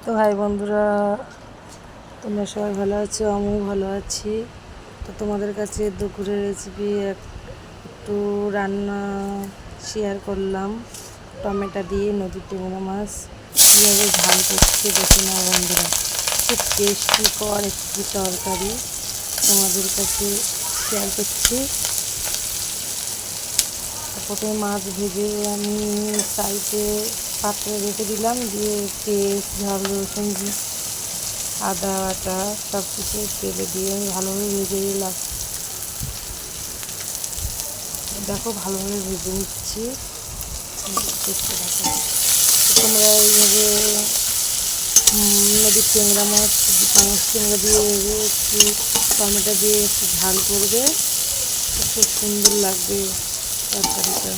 তো হাই বন্ধুরা, তোমরা সবাই ভালো আছো? আমিও ভালো আছি। তো তোমাদের কাছে দুপুরের রেসিপি একটু রান্না শেয়ার করলাম। টমেটো দিয়ে নদীর ট্যাংরা মাছ কীভাবে ঝাল করছি দেখে নাও বন্ধুরা। খুব টেস্টিকর একটি তরকারি তোমাদের কাছে শেয়ার করছি। প্রথমে মাছ ভেজে আমি সাইডে পাত্রে রেখে দিলাম, দিয়ে পেঁয়াজ, ঝাল, রসুন, আদা বাটা সব কিছু তেলে দিয়ে আমি ভালোভাবে ভেজে দিলাম। দেখো ভালোভাবে ভেজে নিচ্ছি। তোমরা এইভাবে নদীর ট্যাংরা মাছ, পাঙাশ ট্যাংরা দিয়ে একটু টমেটো দিয়ে একটু ঝাল করবে, খুব সুন্দর লাগবে তরকারিটা।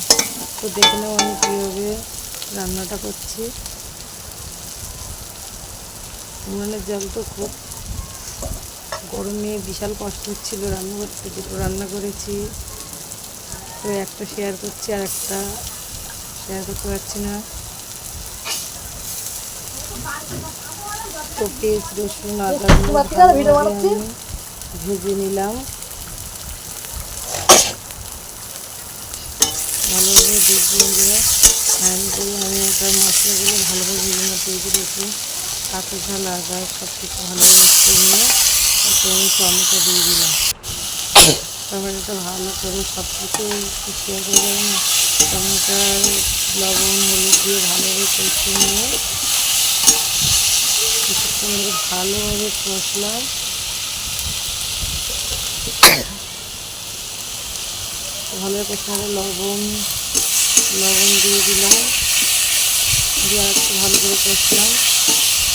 তো দেখে নাও আমি কীভাবে রান্নাটা করছি। উনুনের জল তো খুব গরমে বিশাল কষ্ট হচ্ছিলো রান্না করতে, দুটো রান্না করেছি। তো একটা শেয়ার করছি আর একটা শেয়ার করতে পারছি না। তো পেঁয়াজ, রসুন, আদাগুলো আমি ভেজে নিলাম। ভালোভাবে ভেজে নিয়ে ফ্রাই করে আমি ওটার মশলাগুলো ভালোভাবে ভেজে নিয়ে পেঁয়াজ, রসুন, কাঁচা ঝাল, আদা সব কিছু ভালোভাবে নিয়ে তারপরে আমি টমেটো দিয়ে দিলাম। টমেটোটা ভালো করে সব কিছু শেয়ার করে দেবেন না। টমেটো, লবণ, হলুদ দিয়ে ভালোভাবে কষিয়ে নিয়ে কিছুক্ষণ ধরে ভালোভাবে কষলাম। ভালোভাবে কষানো লবণ দিয়ে দিলাম, দিয়ে আর একটু ভালো করে কষলাম।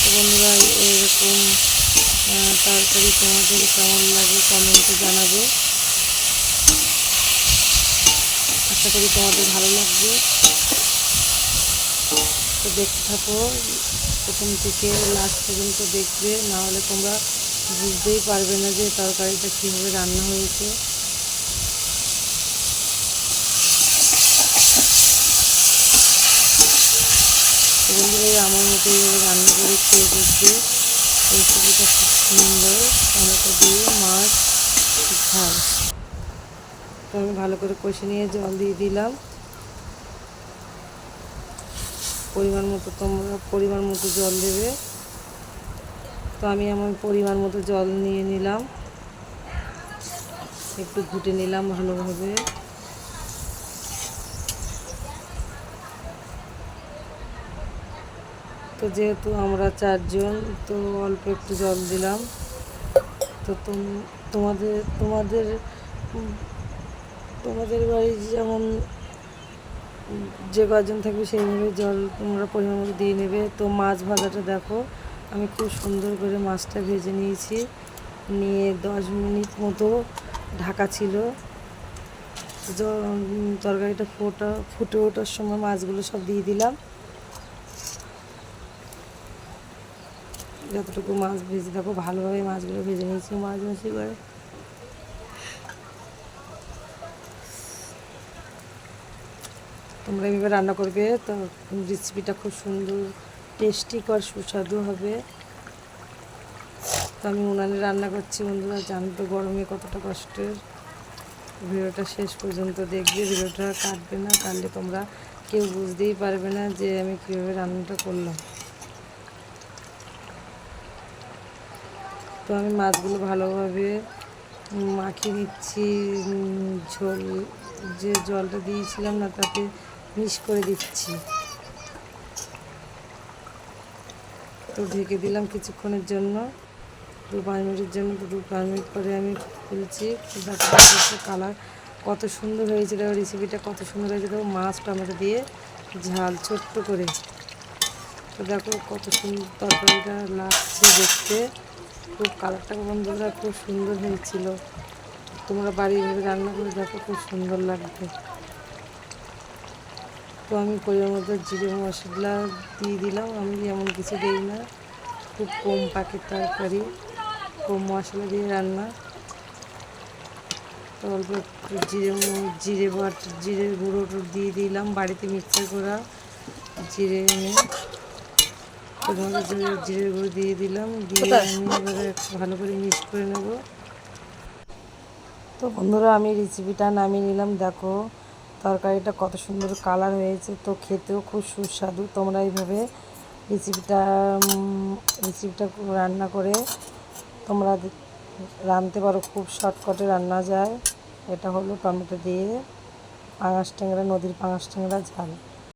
তো বন্ধুরা, এরকম তরকারি তোমাদের কেমন লাগে কমেন্টে জানাবে। আশা করি তোমাদের ভালো লাগবে। তো দেখতে থাকো, প্রথম থেকে লাস্ট পর্যন্ত দেখবে, নাহলে তোমরা বুঝতেই পারবে না যে তরকারিটা কীভাবে রান্না হয়েছে। বন্ধুরা, আমার মতো এইভাবে রান্না করে খেয়ে দেখবে, রেসিপিটা খুব সুন্দর। টমেটো দিয়ে মাছ ঝাল। তো আমি ভালো করে কষে নিয়ে জল দিয়ে দিলাম পরিমাণ মতো। তোমরা পরিমাণ মতো জল দেবে। তো আমি আমার পরিমাণ মতো জল নিয়ে নিলাম, একটু ঘুটে নিলাম ভালোভাবে। তো যেহেতু আমরা 4 জন, তো অল্প একটু জল দিলাম। তো তোমাদের তোমাদের তোমাদের বাড়ি যেমন যে কজন থাকবে সেইভাবে জল তোমরা পরিমাণ মতো দিয়ে নেবে। তো মাছ ভাজাটা দেখো, আমি খুব সুন্দর করে মাছটা ভেজে নিয়েছি, নিয়ে 10 মিনিট মতো ঢাকা ছিল। তরকারিটা ফুটে ওঠার সময় মাছগুলো সব দিয়ে দিলাম। যতটুকু মাছ ভেজে দেখো ভালোভাবে মাছগুলো ভেজে নিয়েছি মাছ করে। তোমরা এইভাবে রান্না করবে, তো রেসিপিটা খুব সুন্দর, টেস্টিকর, সুস্বাদু হবে। তো আমি উনানে রান্না করছি বন্ধুরা, জানো তো গরমে কতটা কষ্টের। ভিডিওটা শেষ পর্যন্ত দেখবে, ভিডিওটা কাটবে না, কাটলে তোমরা কেউ বুঝতেই পারবে না যে আমি কীভাবে রান্নাটা করলাম। তো আমি মাছগুলো ভালোভাবে মাখিয়ে নিচ্ছি, ঝোল যে জলটা দিয়েছিলাম না তাতে মিক্স করে দিচ্ছি। তো ঢেকে দিলাম কিছুক্ষণের জন্য, 2-5 মিনিটের জন্য। তো 2-5 মিনিট পরে আমি খুলছি। কালার কত সুন্দর হয়েছিল, রেসিপিটা কত সুন্দর হয়েছিল। মাছ টমেটো দিয়ে ঝাল ছোট্ট করে। তো দেখো কত সুন্দর তরকারিটা লাগছে দেখতে, খুব কালারটা বন্ধুরা খুব সুন্দর হয়েছিল। তোমরা বাড়িভাবে রান্না করে দেখো, খুব সুন্দর লাগবে। তো আমি পরিমাণ মতো জিরে মশলা দিয়ে দিলাম। আমি এমন কিছু দিই না, খুব কম পাকের তরকারি, কম মশলা দিয়ে রান্না। তো অল্প একটু জিরে গুঁড়ো দিয়ে দিলাম, বাড়িতে মিক্সার করা জিরে এনে। পরিমাণে জিরে গুঁড়ো দিয়ে দিলাম, দিয়ে আমি এবারে একটু ভালো করে মিক্স করে নেব। তো বন্ধুরা আমি রেসিপিটা নামিয়ে নিলাম। দেখো তরকারিটা কত সুন্দর কালার হয়েছে, তো খেতেও খুব সুস্বাদু। তোমরা এইভাবে রেসিপিটা রান্না করে তোমরা রাঁধতে পারো, খুব শর্টকাটে রান্না যায়। এটা হলো টমেটো দিয়ে পাঙাশ ট্যাংরা, নদীর পাঙাশ ট্যাংরা ঝাল।